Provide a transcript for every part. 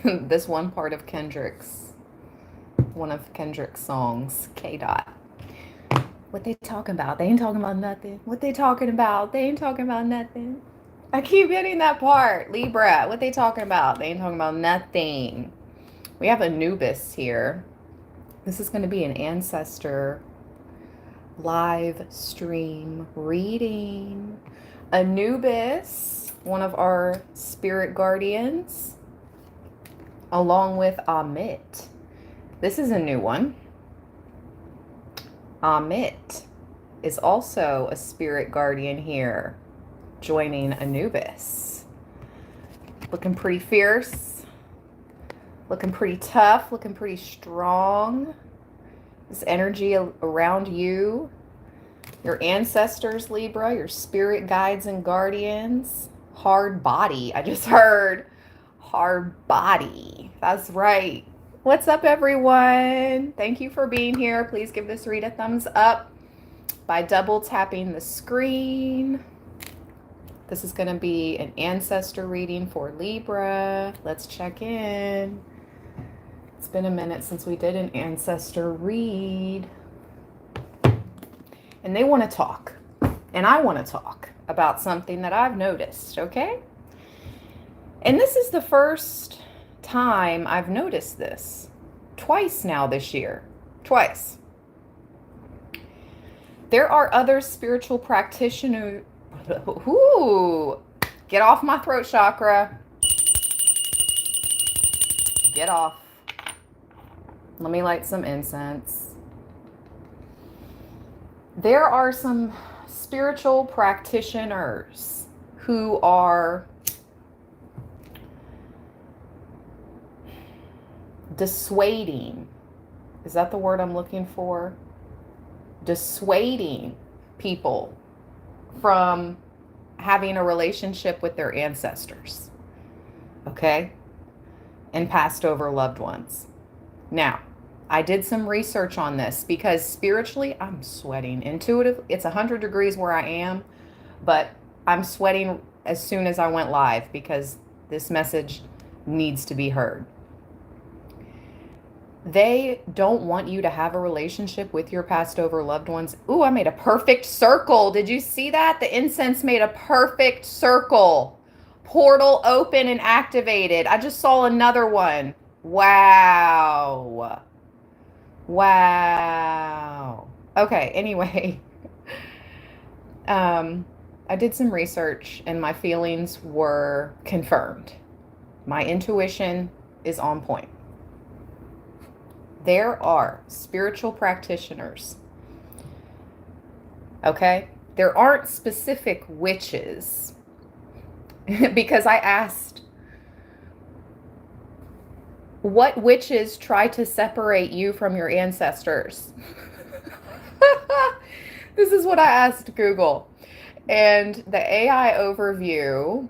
this one part of one of Kendrick's songs, K Dot. What they talking about? They ain't talking about nothing. What they talking about? They ain't talking about nothing. I keep hitting that part. Libra, what they talking about? They ain't talking about nothing. We have Anubis here. This is going to be an ancestor live stream reading. Anubis, one of our spirit guardians, along with Amit. This is a new one. Amit is also a spirit guardian here, joining Anubis. Looking pretty fierce, looking pretty tough, looking pretty strong. This energy around you, your ancestors, Libra, your spirit guides and guardians. Hard body. I just heard hard body. That's right. What's up, everyone? Thank you for being here. Please give this read a thumbs up by double tapping the screen. This is going to be an ancestor reading for Libra. Let's check in. It's been a minute since we did an ancestor read. And they want to talk. And I want to talk about something that I've noticed, okay? And this is the first time I've noticed this. Twice now this year. Twice. There are other spiritual practitioners. Ooh, get off my throat chakra. Get off. Let me light some incense. There are some spiritual practitioners who are dissuading. Is that the word I'm looking for? Dissuading people from having a relationship with their ancestors. Okay? And passed over loved ones. Now, I did some research on this because spiritually, I'm sweating. Intuitive, it's 100 degrees where I am, but I'm sweating as soon as I went live because this message needs to be heard. They don't want you to have a relationship with your passed over loved ones. Ooh, I made a perfect circle. Did you see that? The incense made a perfect circle. Portal open and activated. I just saw another one. Wow. Wow. Okay, anyway. I did some research and my feelings were confirmed. My intuition is on point. There are spiritual practitioners. Okay? There aren't specific witches. Because I asked, what witches try to separate you from your ancestors? This is what I asked Google. And the AI overview,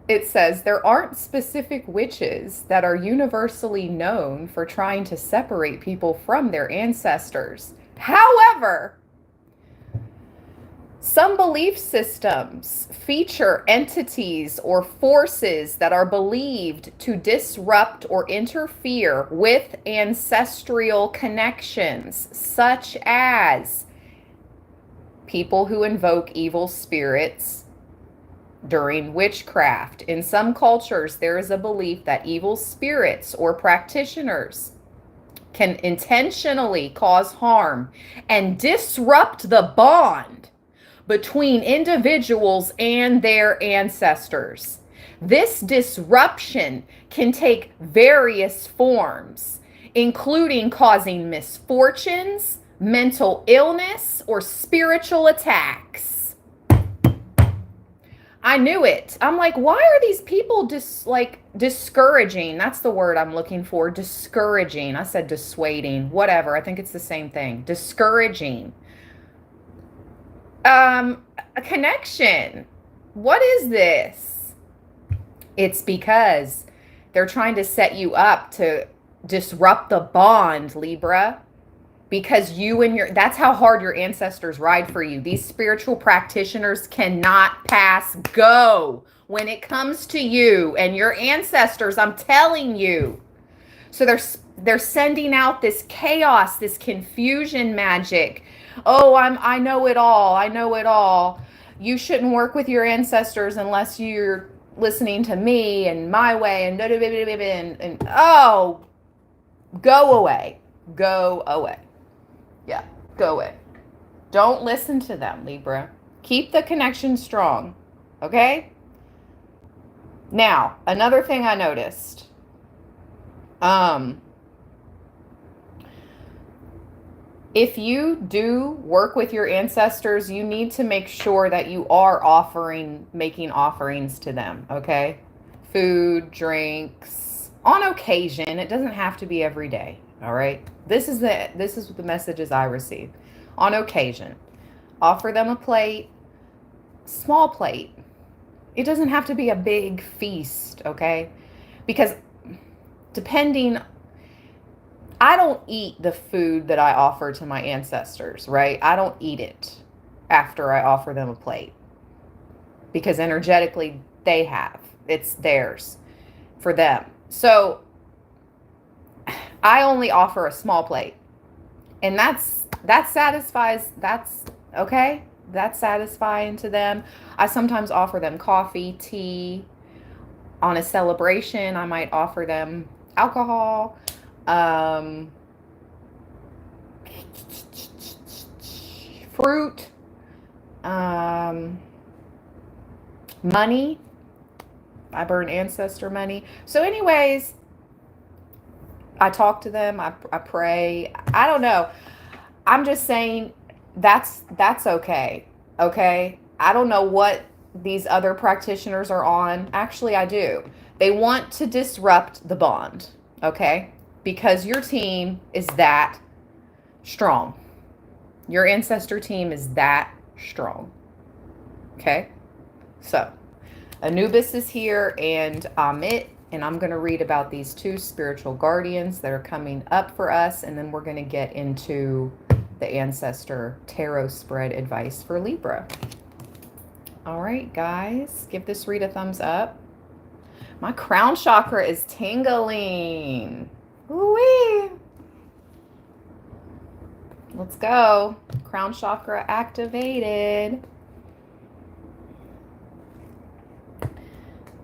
it says there aren't specific witches that are universally known for trying to separate people from their ancestors. However, some belief systems feature entities or forces that are believed to disrupt or interfere with ancestral connections, such as people who invoke evil spirits during witchcraft. In some cultures, there is a belief that evil spirits or practitioners can intentionally cause harm and disrupt the bond between individuals and their ancestors. This disruption can take various forms, including causing misfortunes, mental illness, or spiritual attacks. I knew it. I'm like, why are these people discouraging? That's the word I'm looking for. Discouraging. I said dissuading. Whatever. I think it's the same thing. Discouraging. A connection. What is this? It's because they're trying to set you up to disrupt the bond, Libra. because that's how hard your ancestors ride for you. These spiritual practitioners cannot pass go when it comes to you and your ancestors. I'm telling you. So they're sending out this chaos, this confusion magic. Oh, I know it all. I know it all. You shouldn't work with your ancestors unless you're listening to me and my way and oh, go away. Go away. Yeah, go away. Don't listen to them, Libra. Keep the connection strong. Okay? Now, another thing I noticed. If you do work with your ancestors, you need to make sure that you are making offerings to them, okay? Food, drinks, on occasion. It doesn't have to be every day, all right? This is the messages I receive. On occasion, offer them a plate, small plate. It doesn't have to be a big feast, okay? Because depending, I don't eat the food that I offer to my ancestors, right? I don't eat it after I offer them a plate because energetically it's theirs for them. So I only offer a small plate, and that satisfies. That's okay. That's satisfying to them. I sometimes offer them coffee, tea. On a celebration, I might offer them alcohol. Fruit, money. I burn ancestor money. So, anyways, I talk to them. I pray. I don't know. I'm just saying that's okay. Okay. I don't know what these other practitioners are on. Actually, I do. They want to disrupt the bond. Okay, because your team is that strong. Your ancestor team is that strong. Okay? So, Anubis is here and Amit, and I'm going to read about these two spiritual guardians that are coming up for us, and then we're going to get into the ancestor tarot spread advice for Libra. All right, guys, give this read a thumbs up. My crown chakra is tingling. Ooh-wee. Let's go. Crown chakra activated.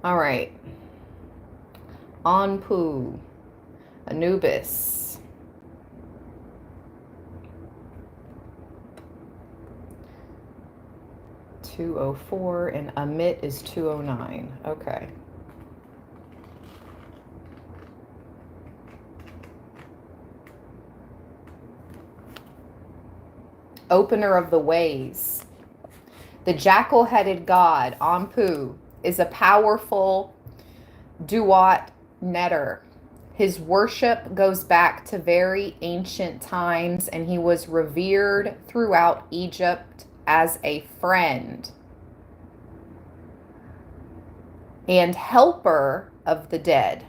All right. Anpu. Anubis. $204 and Amit is $209. Okay. Opener of the ways. The jackal-headed god, Anpu, is a powerful duat netter. His worship goes back to very ancient times, and he was revered throughout Egypt as a friend and helper of the dead.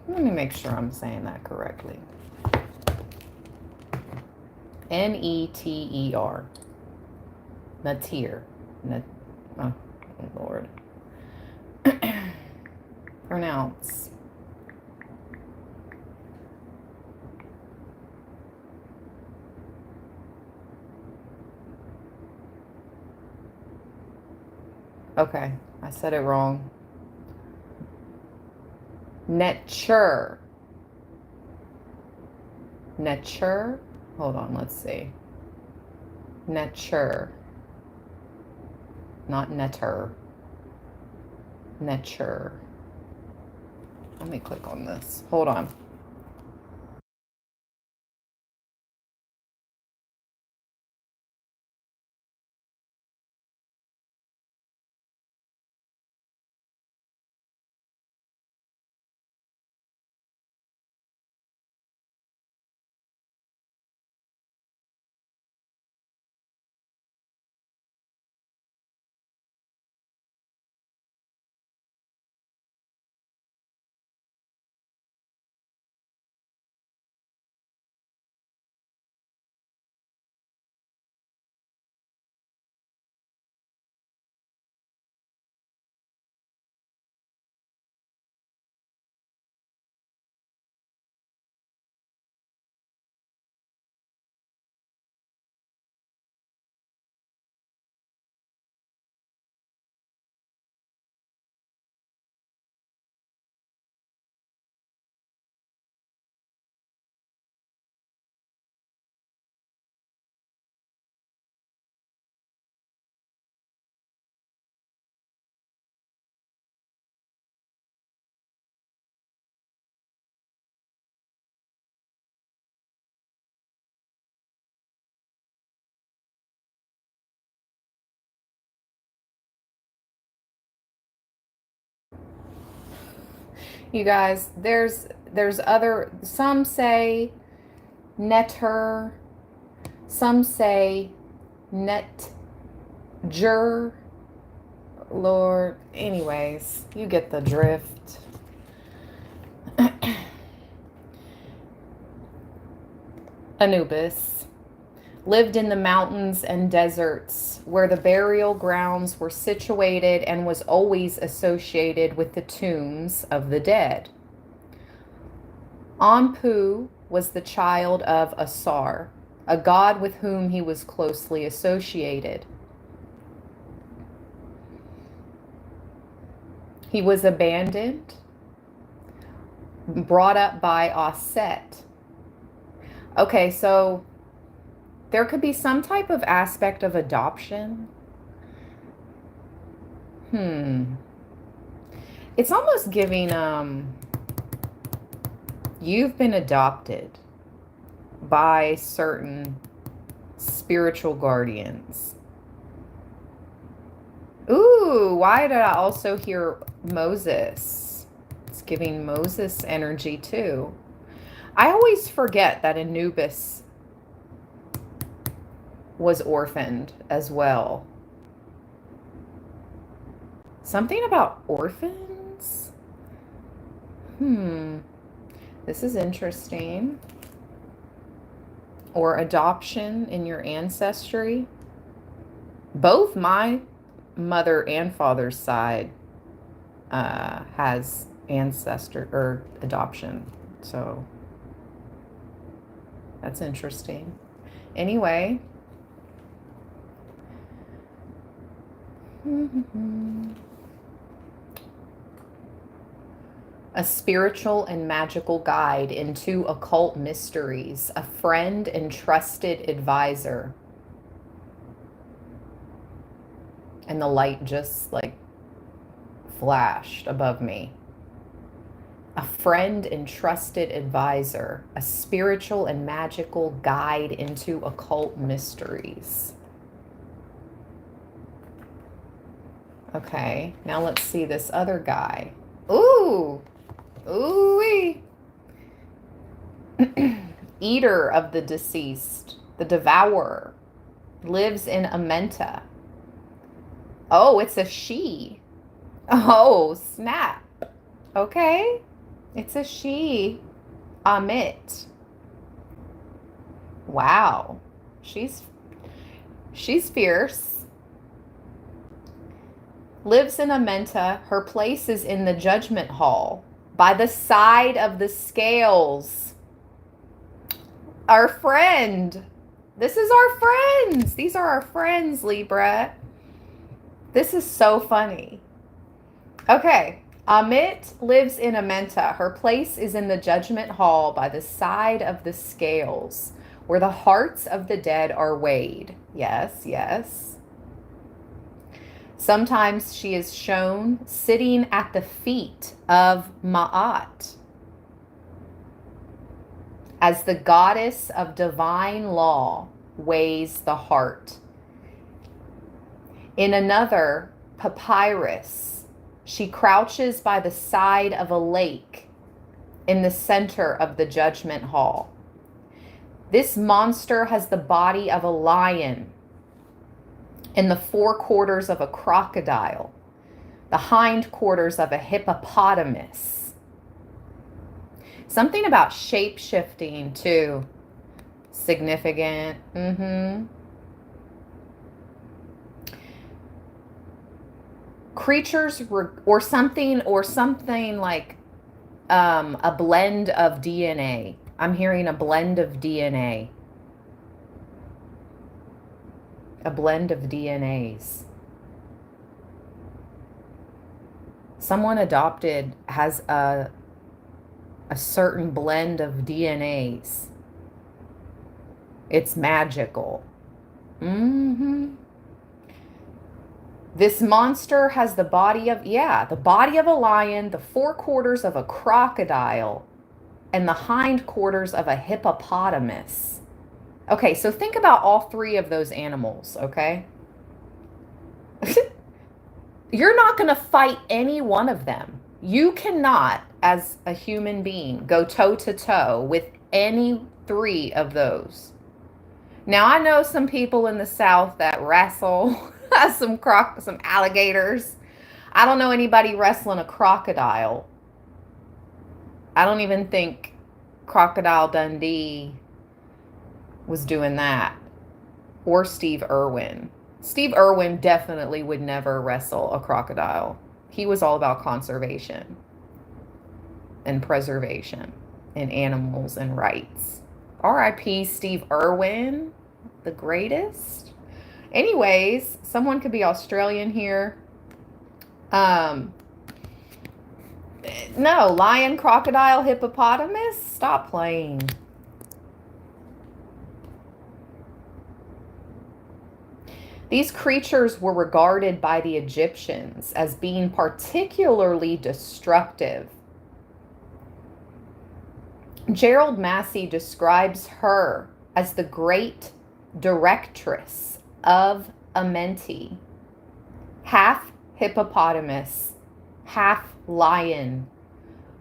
Let me make sure I'm saying that correctly. Neter. Natir. Oh, Lord. Pronounce. Okay, I said it wrong. Nature. Nature. Hold on, let's see. Nature. Not netter. Nature. Let me click on this. Hold on. You guys, there's other, some say netter, some say netger. Lord, anyways, you get the drift. Anubis lived in the mountains and deserts where the burial grounds were situated and was always associated with the tombs of the dead. Anpu was the child of Asar, a god with whom he was closely associated. He was abandoned, brought up by Aset. Okay, so there could be some type of aspect of adoption. It's almost giving, you've been adopted by certain spiritual guardians. Ooh, why did I also hear Moses? It's giving Moses energy too. I always forget that Anubis was orphaned as well. Something about orphans? This is interesting. Or adoption in your ancestry. Both my mother and father's side has ancestor or adoption. So that's interesting. Anyway. A spiritual and magical guide into occult mysteries, a friend and trusted advisor. And the light just like flashed above me. A friend and trusted advisor, a spiritual and magical guide into occult mysteries. Okay, now let's see this other guy. Ooh, ooh-wee. Eater of the deceased, the devourer, lives in Amenta. Oh, it's a she. Oh, snap. Okay, it's a she. Amit. Wow, she's fierce. Lives in Amenta. Her place is in the judgment hall by the side of the scales. Our friend. This is our friends. These are our friends, Libra. This is so funny. Okay. Amit lives in Amenta. Her place is in the judgment hall by the side of the scales where the hearts of the dead are weighed. Yes, yes. Sometimes she is shown sitting at the feet of Ma'at as the goddess of divine law weighs the heart. In another papyrus, she crouches by the side of a lake in the center of the judgment hall. This monster has the body of a lion and the forequarters of a crocodile, the hindquarters of a hippopotamus. Something about shape-shifting too. Significant. Creatures or something like a blend of DNA. I'm hearing a blend of DNA. A blend of DNAs. Someone adopted has a certain blend of DNAs. It's magical. This monster has the body of, the body of a lion, the forequarters of a crocodile, and the hindquarters of a hippopotamus. Okay, so think about all three of those animals, okay? You're not going to fight any one of them. You cannot, as a human being, go toe to toe with any three of those. Now, I know some people in the South that wrestle some alligators. I don't know anybody wrestling a crocodile. I don't even think Crocodile Dundee was doing that. Or Steve Irwin. Steve Irwin definitely would never wrestle a crocodile. He was all about conservation and preservation and animals and rights. R.I.P. Steve Irwin, the greatest. Anyways, someone could be Australian here. No, lion, crocodile, hippopotamus. Stop playing. These creatures were regarded by the Egyptians as being particularly destructive. Gerald Massey describes her as the great directress of Amenti, half hippopotamus, half lion,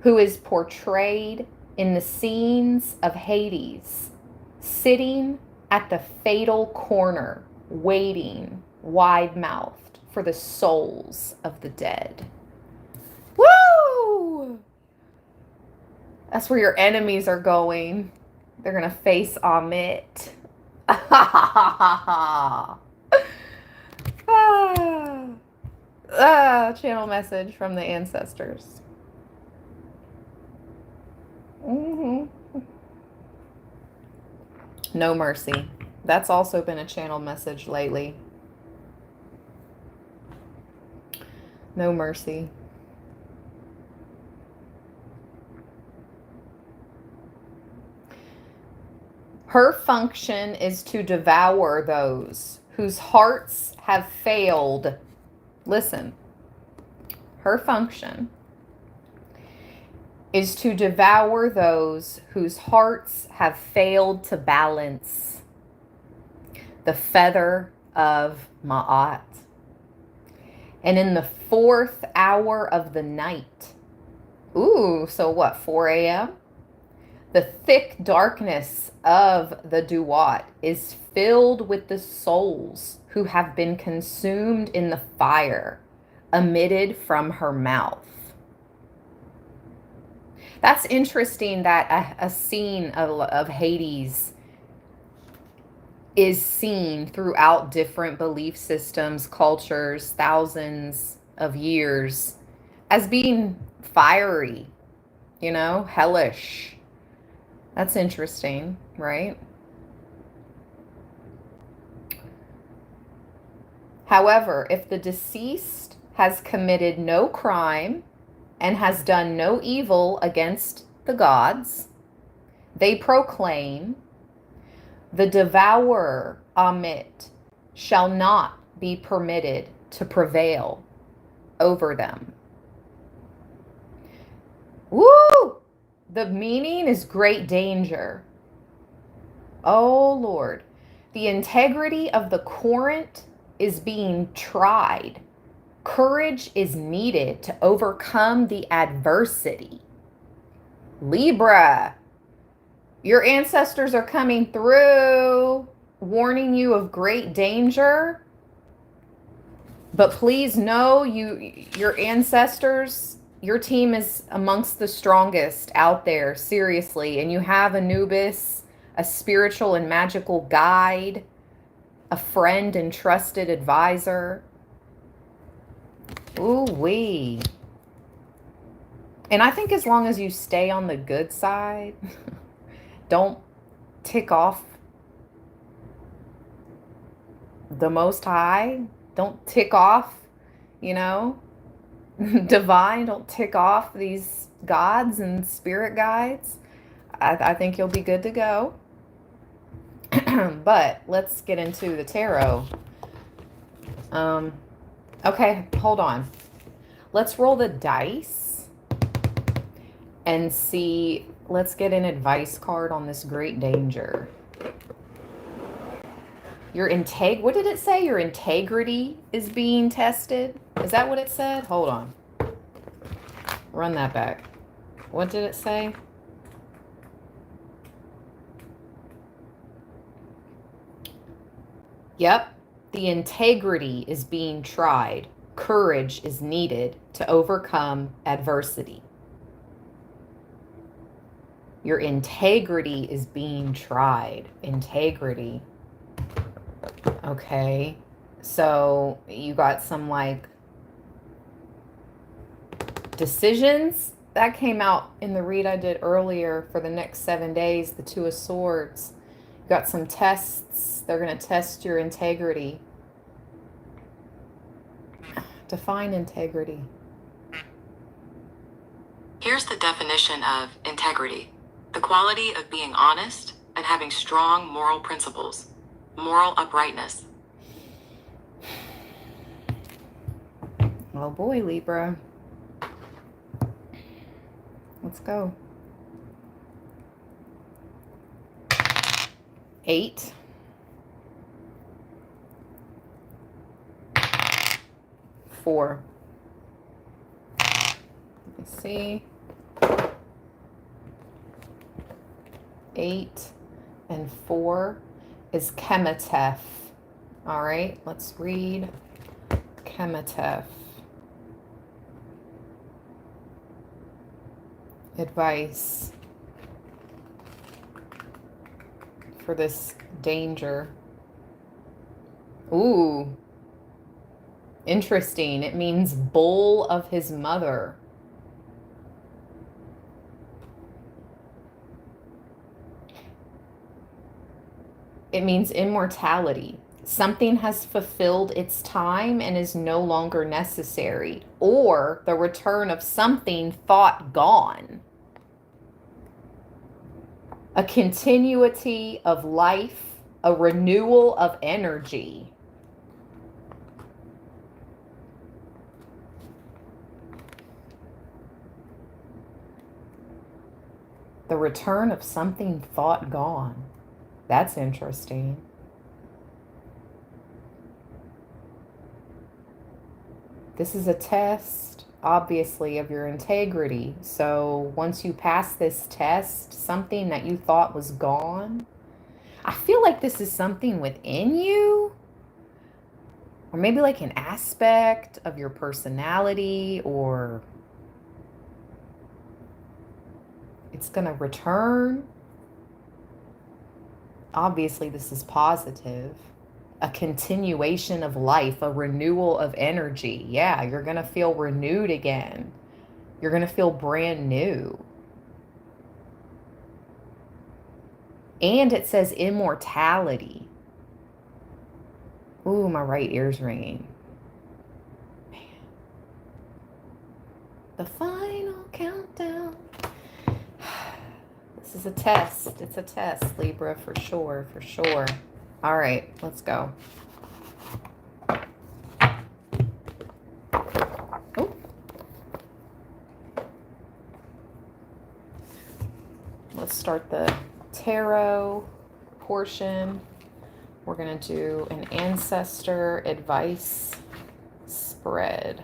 who is portrayed in the scenes of Hades, sitting at the fatal corner, waiting, wide-mouthed, for the souls of the dead. Woo! That's where your enemies are going. They're going to face Amit. Channel message from the ancestors. No mercy. That's also been a channel message lately. No mercy. Her function is to devour those whose hearts have failed. Listen. Her function is to devour those whose hearts have failed to balance the feather of Ma'at. And in the 4th hour of the night, so what, 4 a.m.? The thick darkness of the Duat is filled with the souls who have been consumed in the fire emitted from her mouth. That's interesting that a scene of Hades is seen throughout different belief systems, cultures, thousands of years as being fiery, hellish. That's interesting, right? However, if the deceased has committed no crime and has done no evil against the gods, they proclaim, the devourer, Amit, shall not be permitted to prevail over them. Woo! The meaning is great danger. Oh, Lord. The integrity of the Corinth is being tried. Courage is needed to overcome the adversity. Libra, your ancestors are coming through, warning you of great danger. But please know, your ancestors, your team is amongst the strongest out there, seriously. And you have Anubis, a spiritual and magical guide, a friend and trusted advisor. Ooh-wee. And I think as long as you stay on the good side, don't tick off the Most High, don't tick off, divine, don't tick off these gods and spirit guides, I think you'll be good to go. But let's get into the tarot. Okay, hold on. Let's roll the dice and see. Let's get an advice card on this great danger. What did it say? Your integrity is being tested? Is that what it said? Hold on. Run that back. What did it say? Yep. The integrity is being tried. Courage is needed to overcome adversity. Your integrity is being tried. Integrity. Okay. So you got some like decisions that came out in the read I did earlier for the next 7 days, the Two of Swords. You got some tests. They're going to test your integrity. Define integrity. Here's the definition of integrity: the quality of being honest and having strong moral principles, moral uprightness. Oh boy, Libra. Let's go. 8. 4. Let me see. 8 and 4 is Kemetef. All right, let's read Kemetef. Advice for this danger. Ooh, interesting. It means bull of his mother. It means immortality. Something has fulfilled its time and is no longer necessary, or the return of something thought gone. A continuity of life, a renewal of energy. The return of something thought gone. That's interesting. This is a test, obviously, of your integrity. So once you pass this test, something that you thought was gone, I feel like this is something within you, or maybe like an aspect of your personality, or it's going to return. Obviously, this is positive. A continuation of life, a renewal of energy. Yeah, you're going to feel renewed again. You're going to feel brand new. And it says immortality. Ooh, my right ear's ringing. Man. The final countdown. This is a test. It's a test, Libra, for sure, for sure. All right, let's go. Oh. Let's start the tarot portion. We're going to do an ancestor advice spread.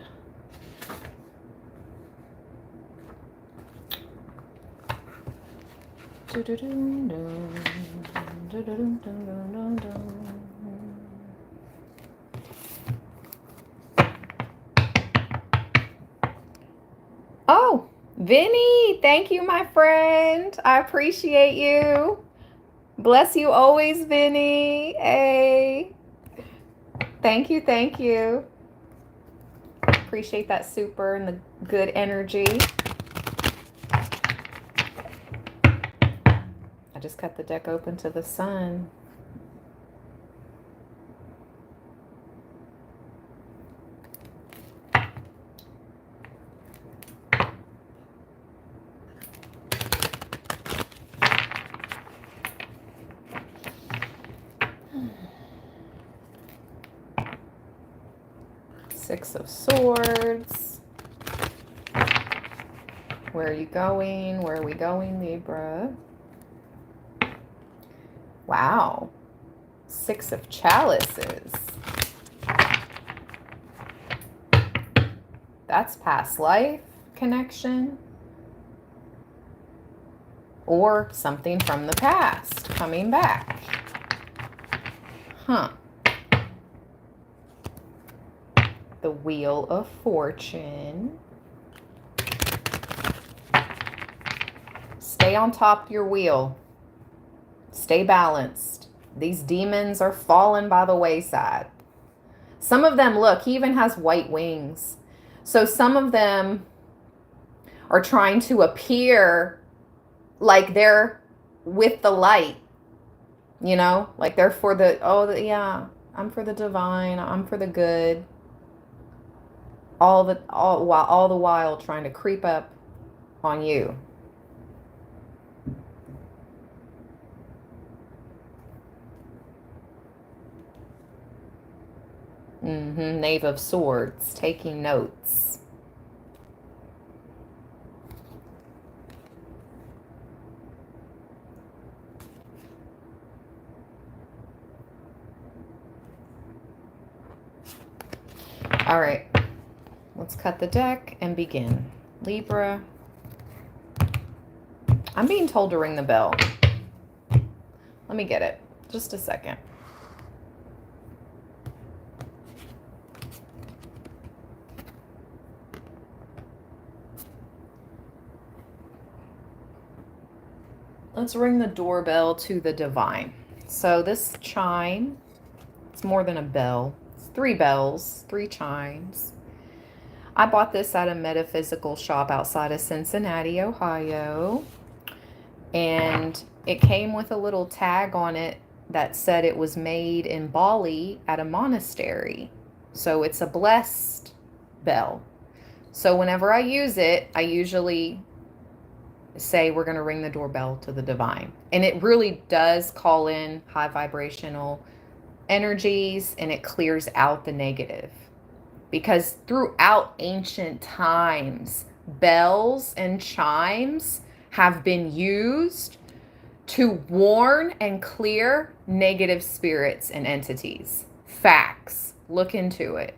Oh, Vinny, thank you, my friend. I appreciate you. Bless you always, Vinny. Hey. Thank you, thank you. Appreciate that super and the good energy. I just cut the deck open to the sun. Six of Swords. Where are you going? Where are we going, Libra? Wow. Six of Chalices. That's past life. connection, or something from the past coming back. Huh. The Wheel of Fortune. Stay on top of your wheel. Stay balanced. These demons are falling by the wayside. Some of them, look, he even has white wings. So some of them are trying to appear like they're with the light, you know, like they're for the, yeah, I'm for the divine, I'm for the good. All the while trying to creep up on you. Knave of Swords, taking notes. All right, let's cut the deck and begin. Libra. I'm being told to ring the bell. Let me get it. Just a second. Let's ring the doorbell to the divine. So this chime, it's more than a bell. It's 3 bells, 3 chimes. I bought this at a metaphysical shop outside of Cincinnati, Ohio. And it came with a little tag on it that said it was made in Bali at a monastery. So it's a blessed bell. So whenever I use it, I usually say we're going to ring the doorbell to the divine. And it really does call in high vibrational energies, and it clears out the negative. Because throughout ancient times, bells and chimes have been used to warn and clear negative spirits and entities. Facts. Look into it.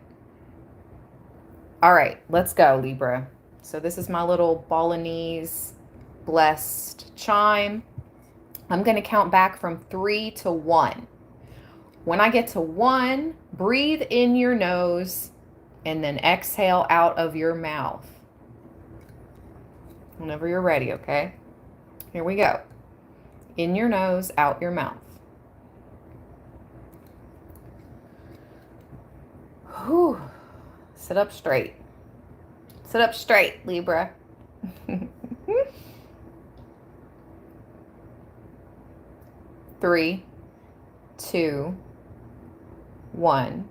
All right, let's go, Libra. So this is my little Balinese blessed chime. I'm going to count back from 3 to 1. When I get to 1, breathe in your nose and then exhale out of your mouth. Whenever you're ready, okay? Here we go. In your nose, out your mouth. Whew. Sit up straight. Sit up straight, Libra. 3, 2, 1.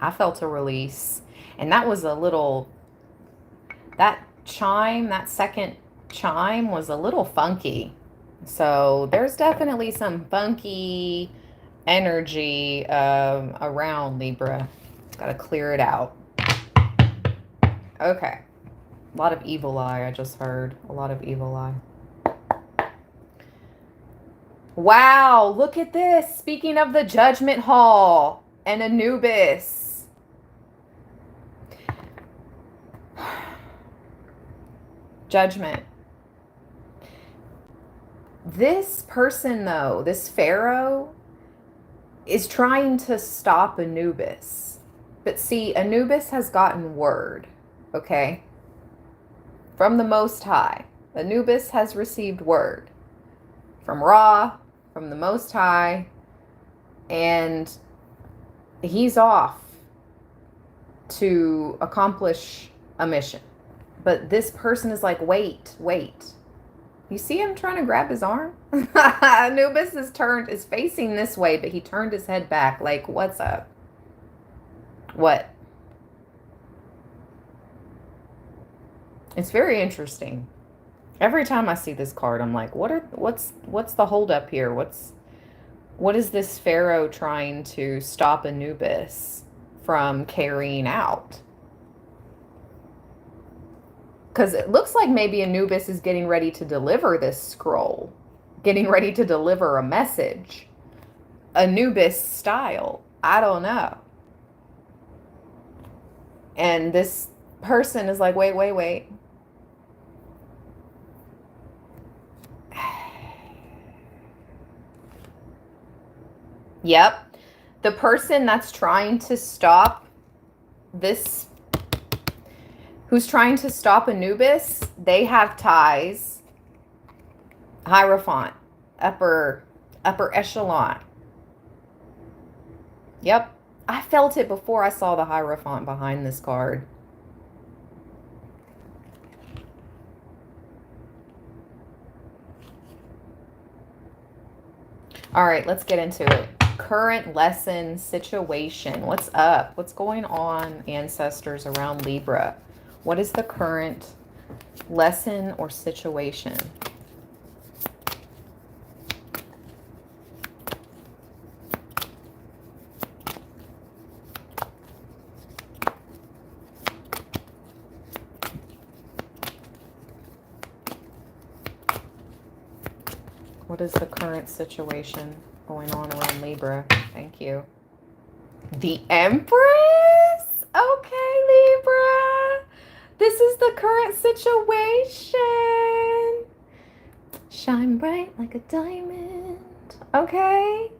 I felt a release. And that was a little, that chime, that second chime was a little funky. So there's definitely some funky energy around Libra. Got to clear it out. Okay. A lot of evil eye, I just heard. A lot of evil eye. Wow, look at this. Speaking of the Judgment Hall and Anubis. Judgment. This person, though, this pharaoh, is trying to stop Anubis. But see, Anubis has gotten word, okay, from the Most High. Anubis has received word from Ra, from the Most High, and he's off to accomplish a mission. But this person is like, wait. You see him trying to grab his arm? Anubis is facing this way, but he turned his head back like, what's up? What? It's very interesting. Every time I see this card, I'm like, what's the holdup here? What is this Pharaoh trying to stop Anubis from carrying out? Because it looks like maybe Anubis is getting ready to deliver this scroll, getting ready to deliver a message. Anubis style. I don't know. And this person is like, wait. Yep. The person that's trying to stop this, who's trying to stop Anubis, they have ties. Hierophant, upper echelon. Yep. I felt it before I saw the Hierophant behind this card. All right, let's get into it. Current lesson situation. What's up? What's going on, ancestors, around Libra? What is the current lesson or situation? What is the current situation going on around Libra? Thank you. The Empress? Okay, Libra. This is the current situation. Shine bright like a diamond. Okay.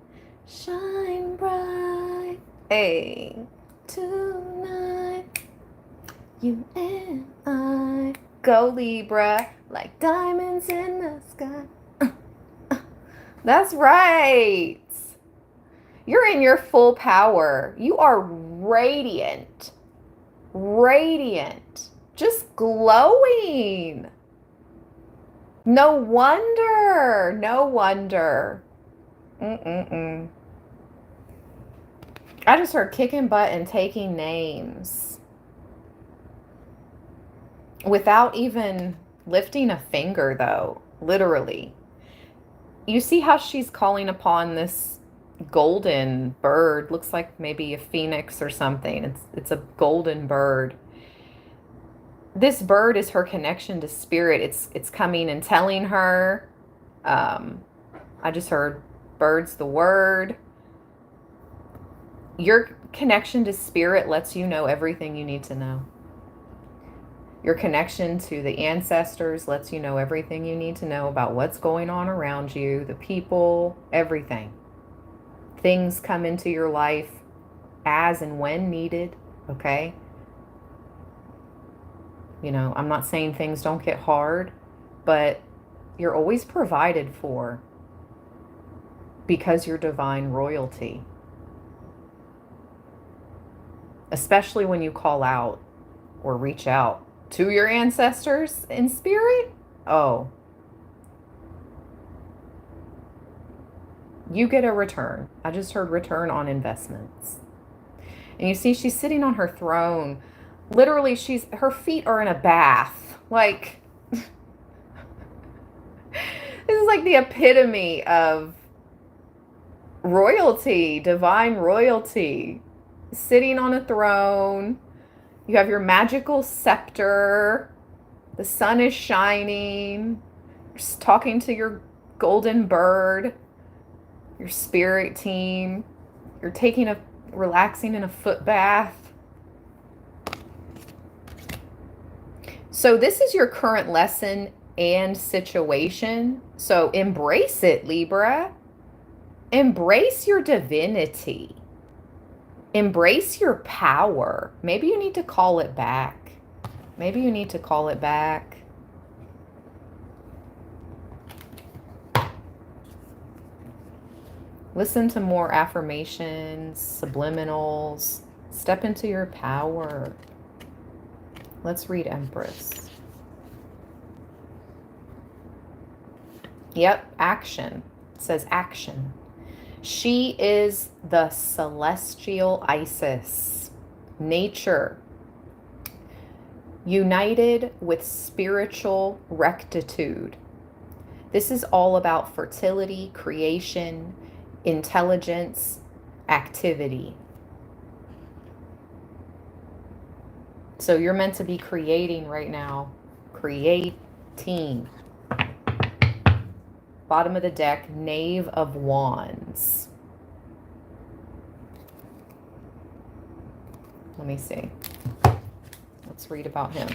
Shine bright. Hey. Tonight. You and I. Go, Libra. Like diamonds in the sky. That's right. You're in your full power. You are radiant. Radiant. Just glowing. No wonder. No wonder. I just heard kicking butt and taking names. Without even lifting a finger, though. Literally. You see how she's calling upon this golden bird. Looks like maybe a phoenix or something. It's a golden bird. This bird is her connection to spirit. It's coming and telling her. I just heard bird's the word. Your connection to spirit lets you know everything you need to know. Your connection to the ancestors lets you know everything you need to know about what's going on around you, the people, everything. Things come into your life as and when needed, okay? You know, I'm not saying things don't get hard, but you're always provided for because you're divine royalty. Especially when you call out or reach out to your ancestors in spirit. Oh, you get a return. I just heard return on investments. And you see she's sitting on her throne. Literally, her feet are in a bath. Like, this is like the epitome of royalty, divine royalty. Sitting on a throne. You have your magical scepter. The sun is shining. You're talking to your golden bird, your spirit team. You're relaxing in a foot bath. So this is your current lesson and situation. So embrace it, Libra. Embrace your divinity. Embrace your power. Maybe you need to call it back. Maybe you need to call it back. Listen to more affirmations, subliminals. Step into your power. Let's read Empress. Yep, action. It says action. She is the celestial Isis. Nature. united with spiritual rectitude. This is all about fertility, creation, intelligence, activity. So you're meant to be creating right now. Creating. Bottom of the deck, Knave of Wands. Let me see. Let's read about him.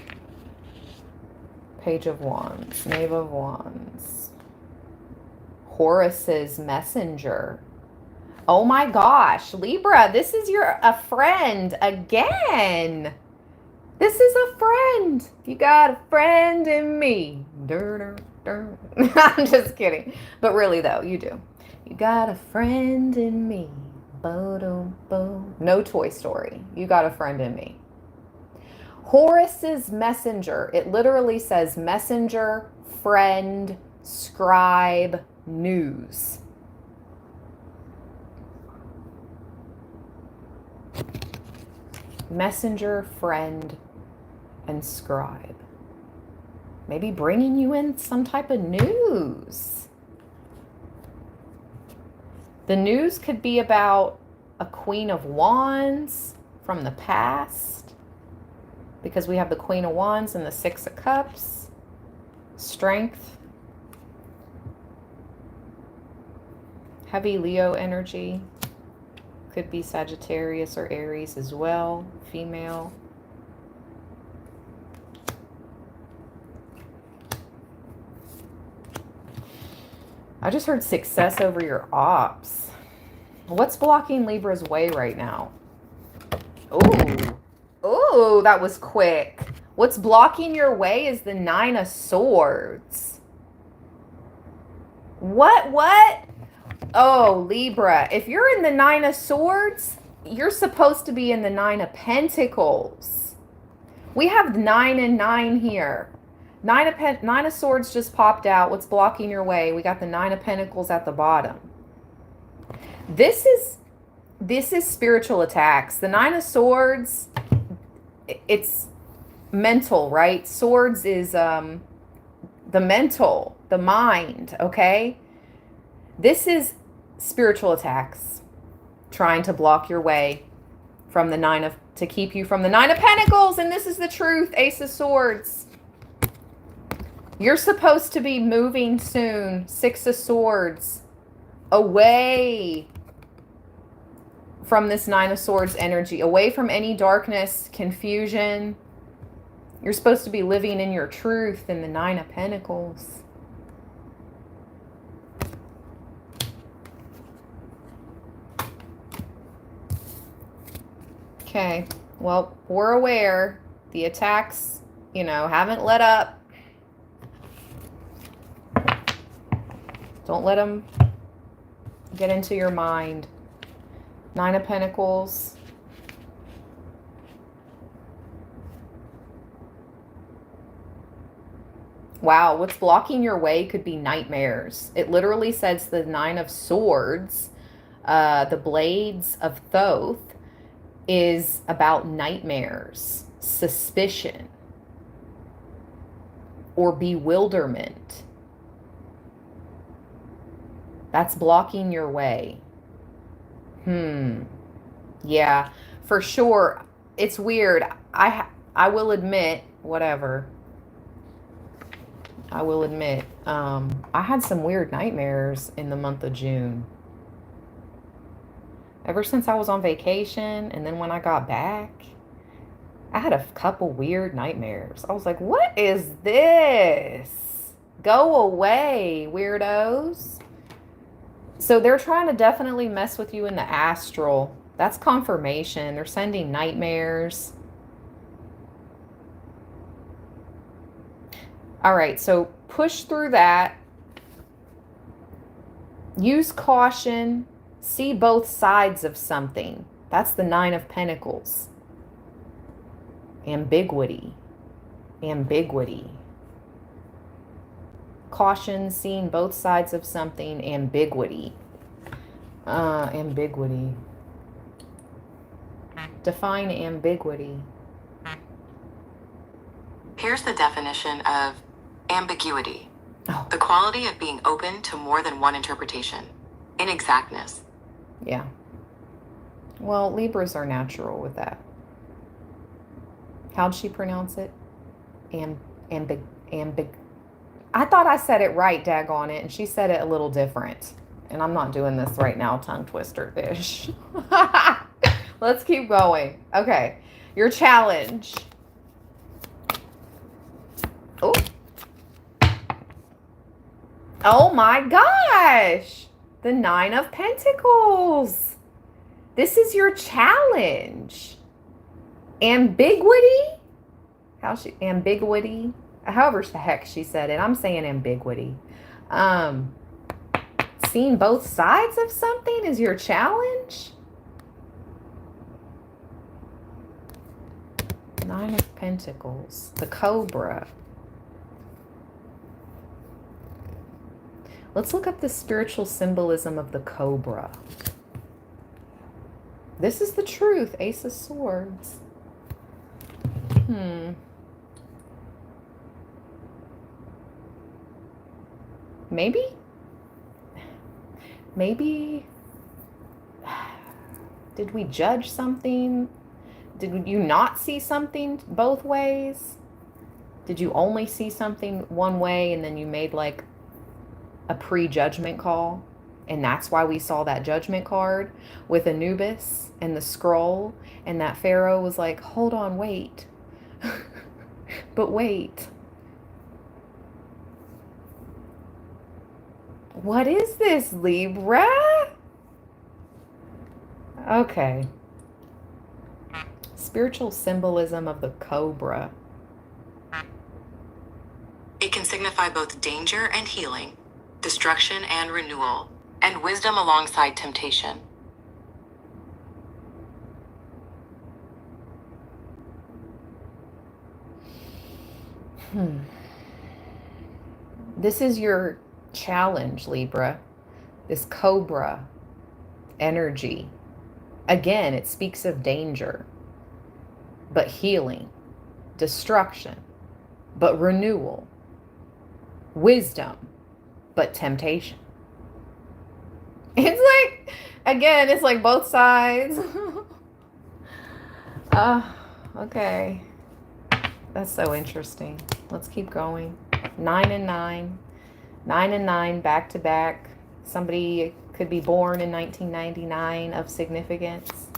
Page of Wands, Knave of Wands. Horus's messenger. Oh my gosh, Libra, this is a friend again. This is a friend. You got a friend in me. I'm just kidding. But really though, you do. You got a friend in me. No Toy Story. You got a friend in me. Horus's messenger. It literally says messenger, friend, scribe, news. Messenger, friend, and scribe. Maybe bringing you in some type of news. The news could be about a Queen of Wands from the past, because we have the Queen of Wands and the Six of Cups. Strength. Heavy Leo energy. Could be Sagittarius or Aries as well. Female. I just heard success over your ops. What's blocking Libra's way right now? Ooh. Ooh, that was quick. What's blocking your way is the Nine of Swords. What? Oh, Libra. If you're in the Nine of Swords, you're supposed to be in the Nine of Pentacles. We have 9 and 9 here. Nine of Swords just popped out. What's blocking your way? We got the Nine of Pentacles at the bottom. This is spiritual attacks. The Nine of Swords, it's mental, right? Swords is the mental, the mind, okay? This is spiritual attacks trying to block your way from to keep you from the Nine of Pentacles, and this is the truth, Ace of Swords. You're supposed to be moving soon, Six of Swords, away from this Nine of Swords energy, away from any darkness, confusion. You're supposed to be living in your truth in the Nine of Pentacles. Okay, well, we're aware the attacks, haven't let up. Don't let them get into your mind. Nine of Pentacles. Wow, what's blocking your way could be nightmares. It literally says the Nine of Swords, the Blades of Thoth, is about nightmares, suspicion, or bewilderment. That's blocking your way. Yeah, for sure. It's weird. I will admit, whatever. I will admit, I had some weird nightmares in the month of June. Ever since I was on vacation, and then when I got back, I had a couple weird nightmares. I was like, what is this? Go away, weirdos. So they're trying to definitely mess with you in the astral. That's confirmation. They're sending nightmares. All right, so push through that. Use caution. See both sides of something. That's the Nine of Pentacles. Ambiguity. Ambiguity. Caution, seeing both sides of something. Ambiguity. Ambiguity. Define ambiguity. Here's the definition of ambiguity. Oh, The quality of being open to more than one interpretation. Inexactness. yeah. Well, Libras are natural with that. How'd she pronounce it? Ambig. I thought I said it right, daggone it, and she said it a little different. And I'm not doing this right now, tongue twister fish. Let's keep going. Okay, your challenge. Oh. Oh my gosh. The 9 of Pentacles. This is your challenge. Ambiguity? Ambiguity? However the heck she said it. I'm saying ambiguity. Seeing both sides of something is your challenge? 9 of Pentacles. The Cobra. Let's look up the spiritual symbolism of the Cobra. This is the truth. Ace of Swords. Maybe did we judge something? Did you not see something both ways? Did you only see something one way and then you made like a prejudgment call? And that's why we saw that judgment card with Anubis and the scroll, and that Pharaoh was like, hold on, wait. But wait. What is this, Libra? Okay. Spiritual symbolism of the Cobra. It can signify both danger and healing, destruction and renewal, and wisdom alongside temptation. This is your challenge, Libra. This Cobra energy. Again, it speaks of danger, but healing, destruction, but renewal, wisdom, but temptation. It's like, again, it's like both sides. Okay. That's so interesting. Let's keep going. 9 and 9. 9 and 9 back to back. Somebody could be born in 1999 of significance.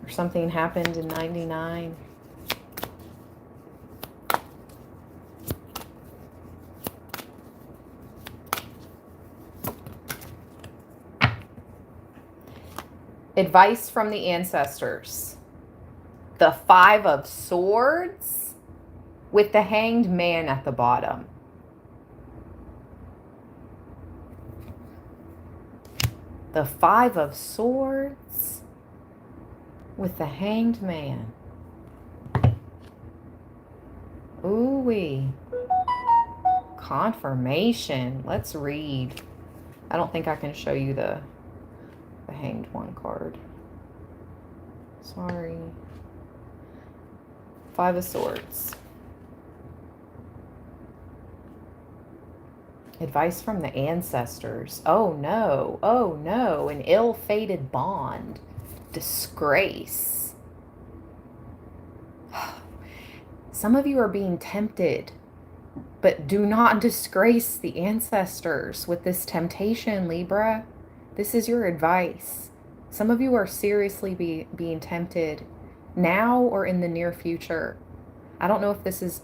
Or something happened in 99. Advice from the ancestors. The 5 of Swords with the Hanged Man at the bottom. The 5 of Swords with the Hanged Man. Ooh-wee. Confirmation. Let's read. I don't think I can show you the Hanged One card. Sorry. 5 of Swords. Advice from the ancestors. Oh no. Oh no. An ill-fated bond. Disgrace. Some of you are being tempted, but do not disgrace the ancestors with this temptation, Libra. This is your advice. Some of you are seriously being tempted now or in the near future. I don't know if this is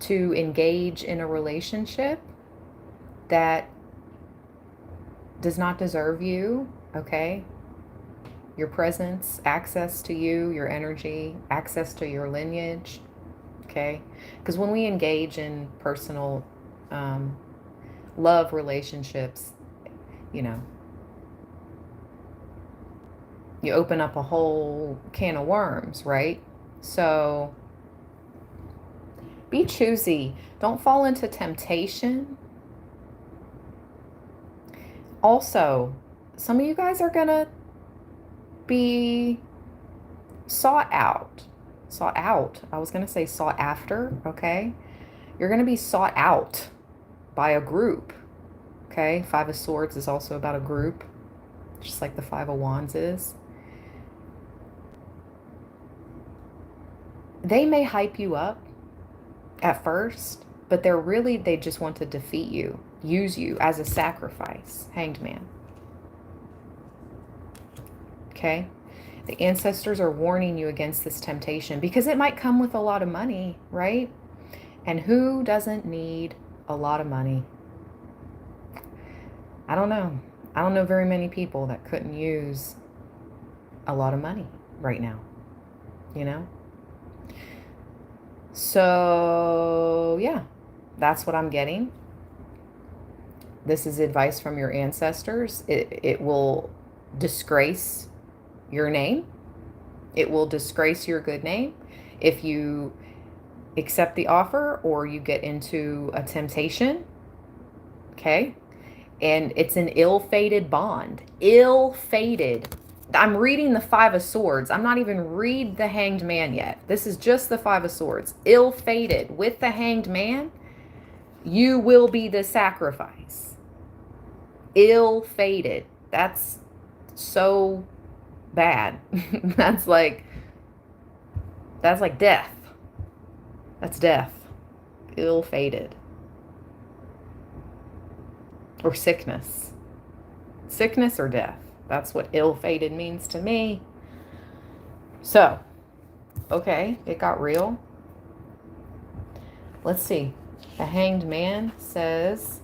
to engage in a relationship that does not deserve you, okay? Your presence, access to you, your energy, access to your lineage, okay? Because when we engage in personal love relationships, you know, you open up a whole can of worms, right? So be choosy. Don't fall into temptation. Also, some of you guys are going to be sought out. Sought out. I was going to say sought after, okay? You're going to be sought out by a group, okay? Five of Swords is also about a group, just like the Five of Wands is. They may hype you up at first, but they just want to defeat you, use you as a sacrifice. Hanged Man. Okay? The ancestors are warning you against this temptation because it might come with a lot of money, right? And who doesn't need a lot of money? I don't know. I don't know very many people that couldn't use a lot of money right now, you know? So, yeah, that's what I'm getting. This is advice from your ancestors. It will disgrace your name. It will disgrace your good name if you accept the offer or you get into a temptation. Okay? And it's an ill-fated bond. Ill-fated. I'm reading the Five of Swords. I'm not even read the Hanged Man yet. This is just the Five of Swords. Ill-fated. With the Hanged Man, you will be the sacrifice. Ill-fated. That's so bad. That's like death. That's death. Ill-fated. Or sickness. Sickness or death. That's what ill-fated means to me. So, okay, it got real. Let's see. The Hanged Man says,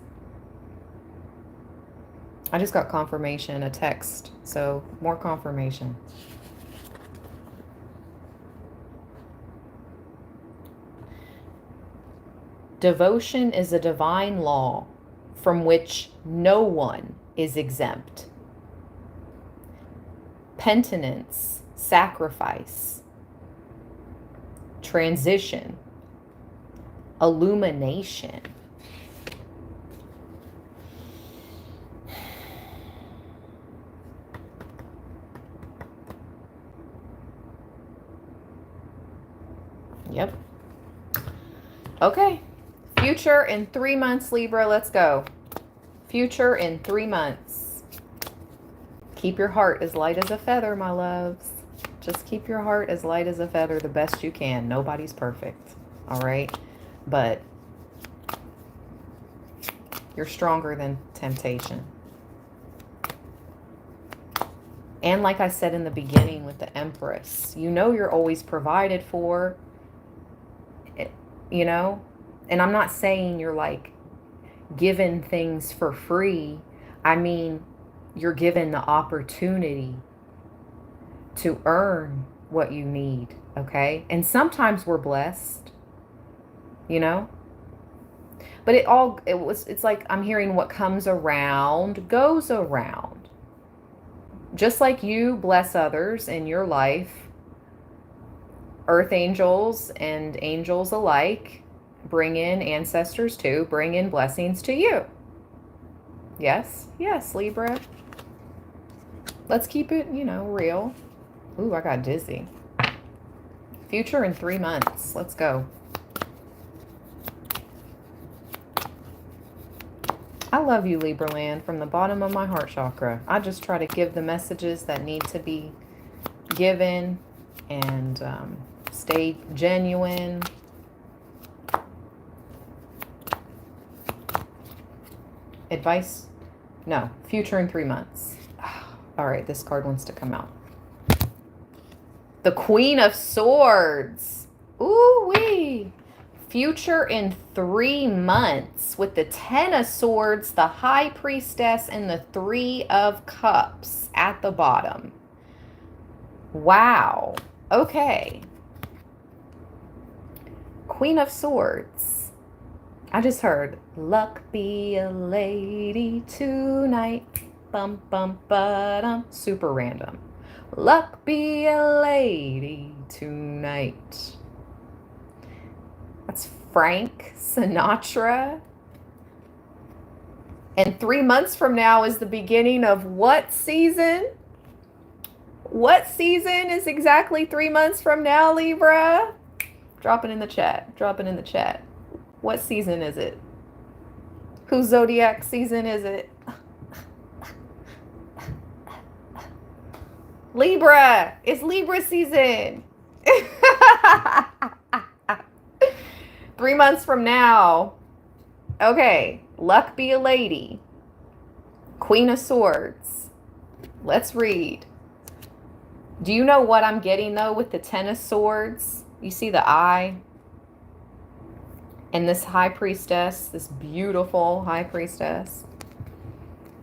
I just got confirmation, a text. So, more confirmation. Devotion is a divine law from which no one is exempt. Penitence, sacrifice, transition, illumination. Yep. Okay. Future in 3 months, Libra. Let's go. Future in 3 months. Keep your heart as light as a feather, my loves. Just keep your heart as light as a feather the best you can. Nobody's perfect. All right? But you're stronger than temptation. And like I said in the beginning with the Empress, you know you're always provided for, you know? And I'm not saying you're like given things for free. I mean, you're given the opportunity to earn what you need, okay? And sometimes we're blessed, you know? But it's like I'm hearing what comes around goes around. Just like you bless others in your life, earth angels and angels alike bring in ancestors too, bring in blessings to you. Yes, yes, Libra. Let's keep it, real. Ooh, I got dizzy. Future in 3 months. Let's go. I love you, Libra land, from the bottom of my heart chakra. I just try to give the messages that need to be given and stay genuine. Advice? No. Future in 3 months. All right, this card wants to come out. The Queen of Swords. Ooh-wee. Future in 3 months with the 10 of Swords, the High Priestess, and the 3 of Cups at the bottom. Wow. Okay. Queen of Swords. I just heard, luck be a lady tonight. Bum, bum, ba-dum. Super random. Luck be a lady tonight. That's Frank Sinatra. And 3 months from now is the beginning of what season? What season is exactly 3 months from now, Libra? Drop it in the chat. Drop it in the chat. What season is it? Whose zodiac season is it? Libra. It's Libra season. 3 months from now. Okay. Luck be a lady. Queen of Swords. Let's read. Do you know what I'm getting, though, with the Ten of Swords? You see the eye? And this High Priestess, this beautiful High Priestess.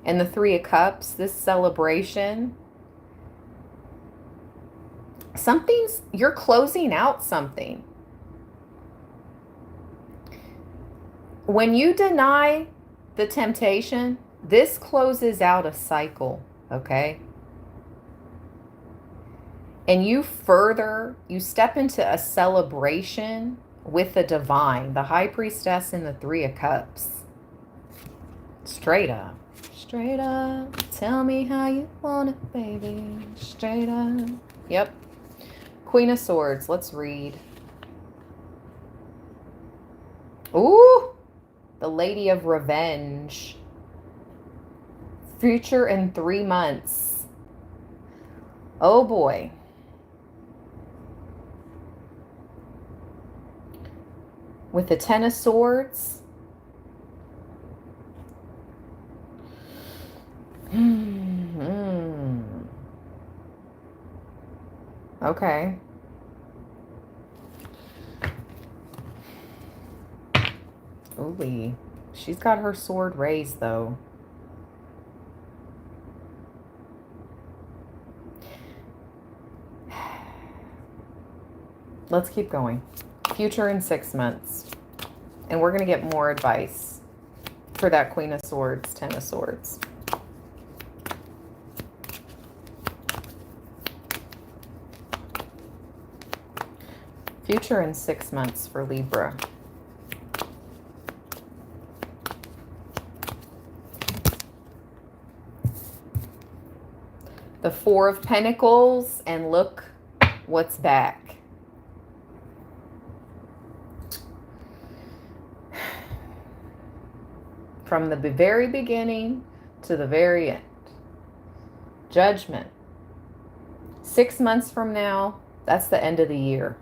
And the Three of Cups, this celebration. You're closing out something. When you deny the temptation, this closes out a cycle, okay? And you step into a celebration with the divine, the High Priestess and the Three of Cups. Straight up. Straight up. Tell me how you want it, baby. Straight up. Yep. Queen of Swords. Let's read. Ooh. The Lady of Revenge. Future in 3 months. Oh boy. With the Ten of Swords. Okay. Ooh, she's got her sword raised, though. Let's keep going. Future in 6 months. And we're going to get more advice for that Queen of Swords, Ten of Swords. Future in 6 months for Libra. The Four of Pentacles, and look what's back. From the very beginning to the very end. Judgment. 6 months from now, that's the end of the year.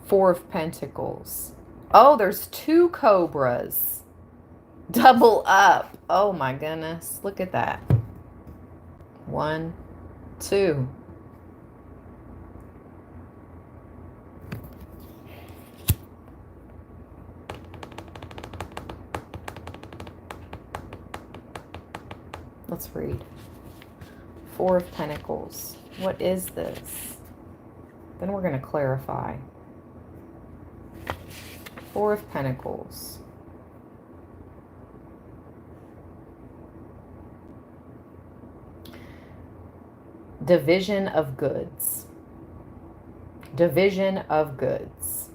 Four of Pentacles. Oh, there's 2 cobras. Double up. Oh my goodness. Look at that. 1, 2. Let's read. Four of Pentacles. What is this? Then we're going to clarify. Four of Pentacles. Division of goods. Division of goods.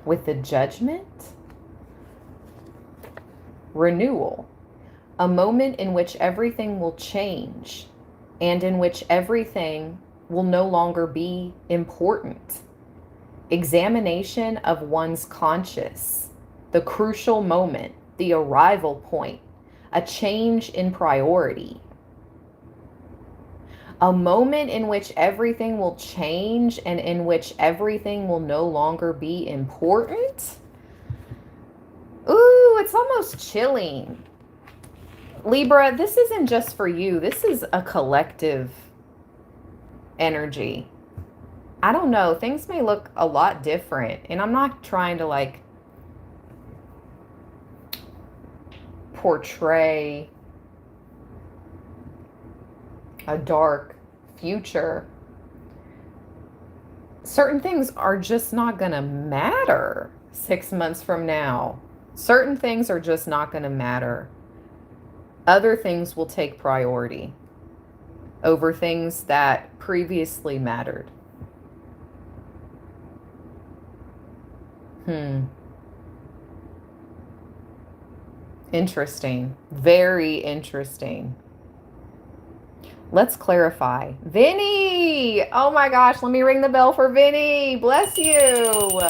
With the Judgment, renewal. A moment in which everything will change and in which everything will no longer be important. Examination of one's conscious. The crucial moment, the arrival point, a change in priority. A moment in which everything will change and in which everything will no longer be important. Ooh, it's almost chilling. Libra, this isn't just for you. This is a collective energy. I don't know. Things may look a lot different. And I'm not trying to like portray a dark future. Certain things are just not going to matter 6 months from now. Certain things are just not going to matter. Other things will take priority over things that previously mattered. Interesting. Very interesting. Let's clarify. Vinny! Oh my gosh, let me ring the bell for Vinny. Bless you.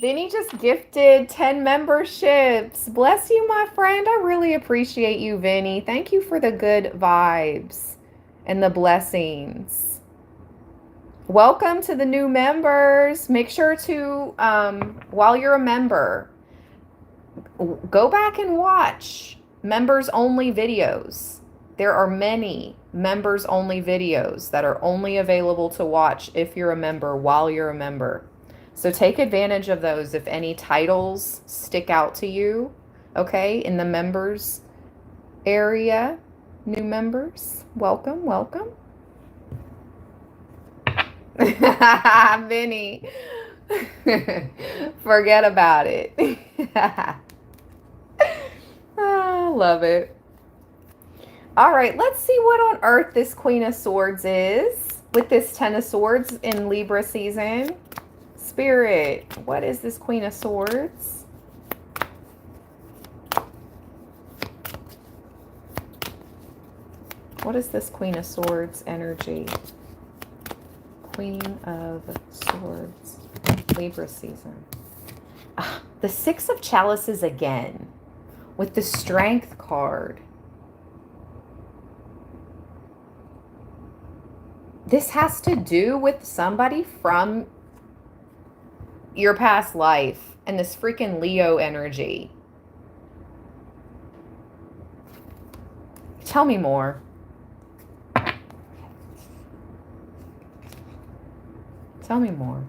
Vinny just gifted 10 memberships. Bless you, my friend. I really appreciate you, Vinny. Thank you for the good vibes and the blessings. Welcome to the new members. Make sure to, while you're a member, go back and watch members only videos. There are many members only videos that are only available to watch if you're a member while you're a member. So take advantage of those if any titles stick out to you, okay, in the members area. New members, welcome, welcome. Vinny, forget about it. I love it. All right, let's see what on earth this Queen of Swords is with this Ten of Swords in Libra season. Spirit, what is this Queen of Swords? What is this Queen of Swords energy? Queen of Swords, Libra season. The Six of Chalices again with the Strength card. This has to do with somebody from your past life and this freaking Leo energy. Tell me more. Tell me more.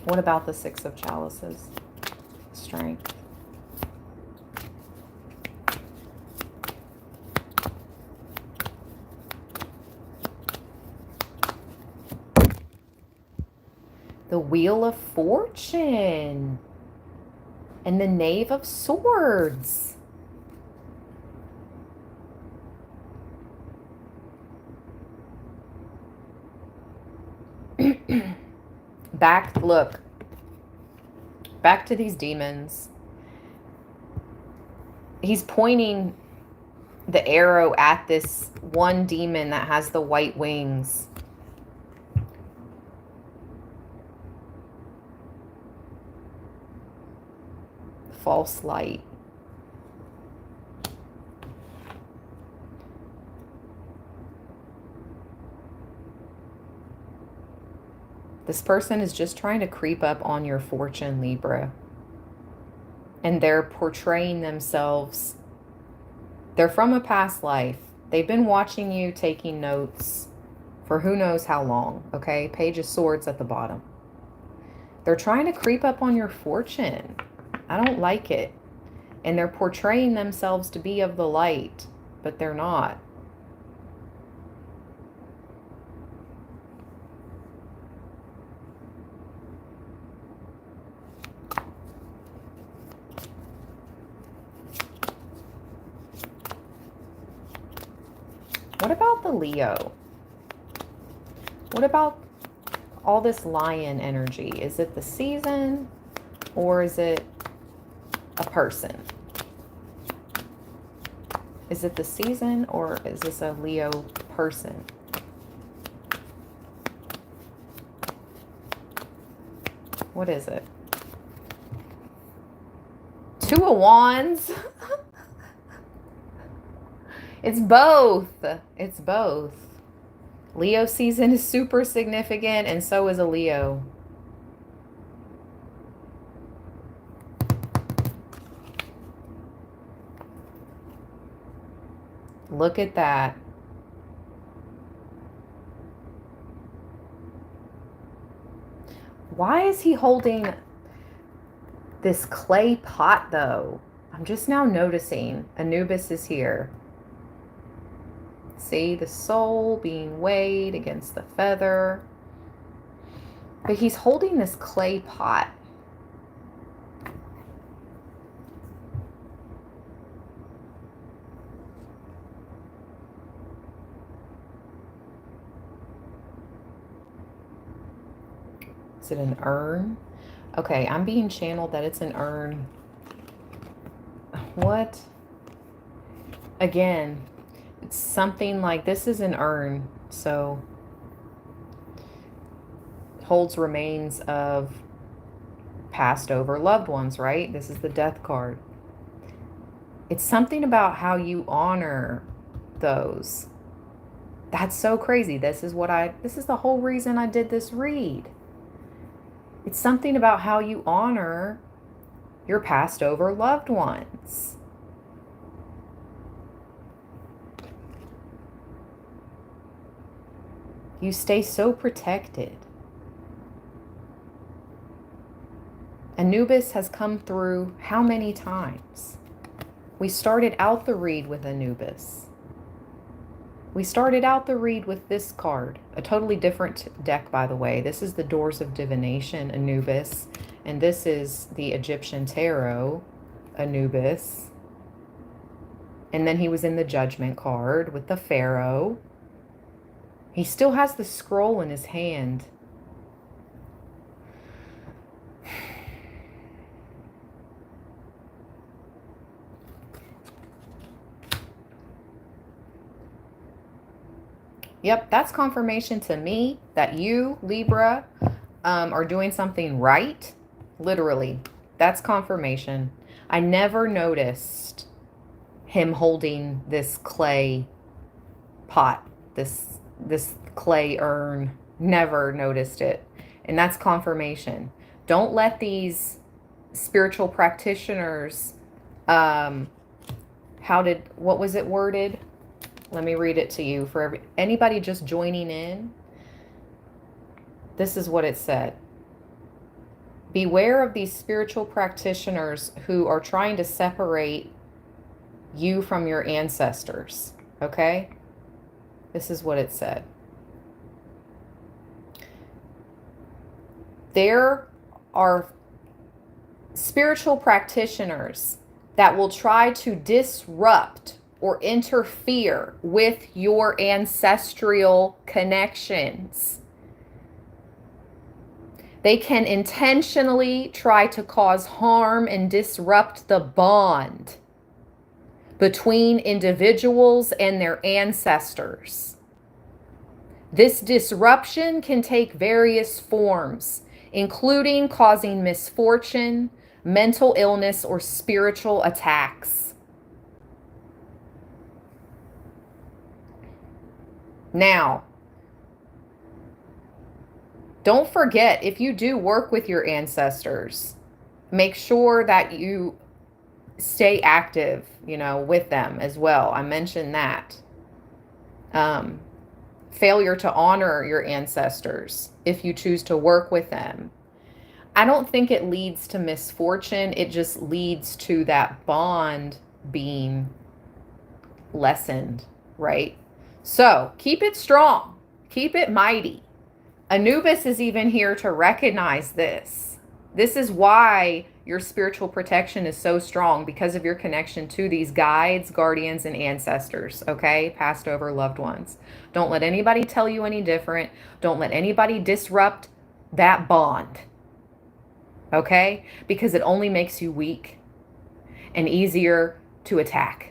What about the Six of Chalices? Strength. The Wheel of Fortune and the Knave of Swords. Look, back to these demons. He's pointing the arrow at this one demon that has the white wings. False light. This person is just trying to creep up on your fortune, Libra. And they're portraying themselves. They're from a past life. They've been watching you, taking notes for who knows how long, okay? Page of Swords at the bottom. They're trying to creep up on your fortune. I don't like it. And they're portraying themselves to be of the light, but they're not. What about the Leo? What about all this lion energy? Is it the season or is it a person? Is it the season or is this a Leo person? What is it? Two of Wands. It's both. It's both. Leo season is super significant, and so is a Leo. Look at that. Why is he holding this clay pot, though? I'm just now noticing Anubis is here. See the soul being weighed against the feather. But he's holding this clay pot. Is it an urn? Okay, I'm being channeled that it's an urn. What? Again, it's something like this is an urn. So holds remains of passed over loved ones, right? This is the death card. It's something about how you honor those. That's so crazy. This is the whole reason I did this read. It's something about how you honor your passed over loved ones. You stay so protected. Anubis has come through how many times? We started out the read with Anubis. We started out the read with this card, a totally different deck, by the way. This is the Doors of Divination, Anubis, and this is the Egyptian Tarot, Anubis. And then he was in the Judgment card with the Pharaoh. He still has the scroll in his hand. Yep, that's confirmation to me that you, Libra, are doing something right. Literally, that's confirmation. I never noticed him holding this clay pot, this clay urn. Never noticed it. And that's confirmation. Don't let these spiritual practitioners, what was it worded? Let me read it to you for anybody just joining in. This is what it said. Beware of these spiritual practitioners who are trying to separate you from your ancestors. Okay? This is what it said. There are spiritual practitioners that will try to disrupt or interfere with your ancestral connections. They can intentionally try to cause harm and disrupt the bond between individuals and their ancestors. This disruption can take various forms, including causing misfortune, mental illness, or spiritual attacks. Now, don't forget, if you do work with your ancestors, make sure that you stay active, with them as well. I mentioned that. Failure to honor your ancestors if you choose to work with them. I don't think it leads to misfortune. It just leads to that bond being lessened, right? So keep it strong. Keep it mighty. Anubis is even here to recognize this. This is why your spiritual protection is so strong, because of your connection to these guides, guardians, and ancestors, okay? Passed over loved ones. Don't let anybody tell you any different. Don't let anybody disrupt that bond, okay? Because it only makes you weak and easier to attack.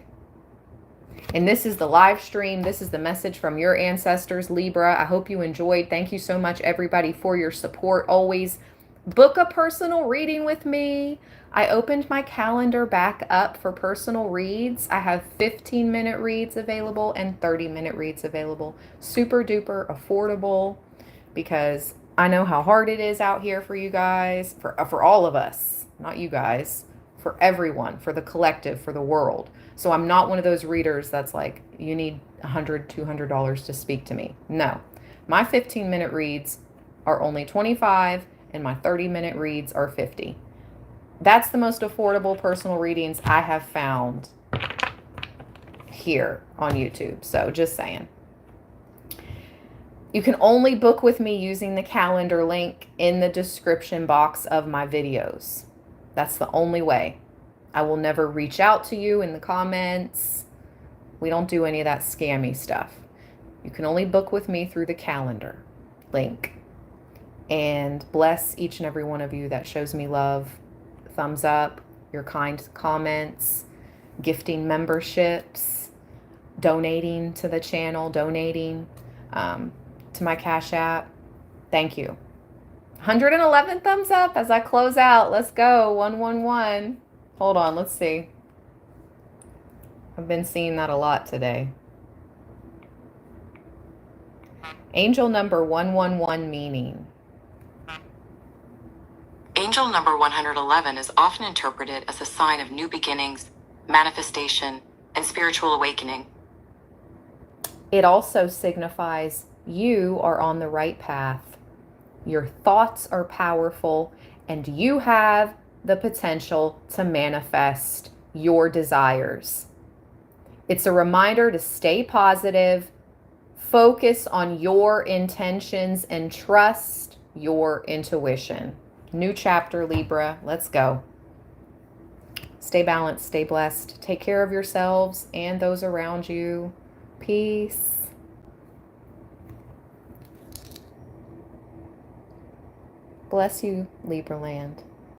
And this is the live stream. This is the message from your ancestors, Libra. I hope you enjoyed. Thank you so much, everybody, for your support. Always book a personal reading with me. I opened my calendar back up for personal reads. I have 15-minute reads available and 30-minute reads available. Super duper affordable, because I know how hard it is out here for you guys, for all of us, not you guys, for everyone, for the collective, for the world. So I'm not one of those readers that's like, you need $100, $200 to speak to me. No, my 15-minute reads are only $25 and my 30-minute reads are $50. That's the most affordable personal readings I have found here on YouTube. So just saying. You can only book with me using the calendar link in the description box of my videos. That's the only way. I will never reach out to you in the comments. We don't do any of that scammy stuff. You can only book with me through the calendar link and bless each and every one of you that shows me love. Thumbs up, your kind comments, gifting memberships, donating to the channel, donating to my Cash App. Thank you. 111 thumbs up as I close out. Let's go. 111. Hold on. Let's see. I've been seeing that a lot today. Angel number 111 meaning. Angel number 111 is often interpreted as a sign of new beginnings, manifestation, and spiritual awakening. It also signifies you are on the right path. Your thoughts are powerful, and you have the potential to manifest your desires. It's a reminder to stay positive, focus on your intentions, and trust your intuition. New chapter, Libra. Let's go. Stay balanced, stay blessed. Take care of yourselves and those around you. Peace. Bless you, Libra land.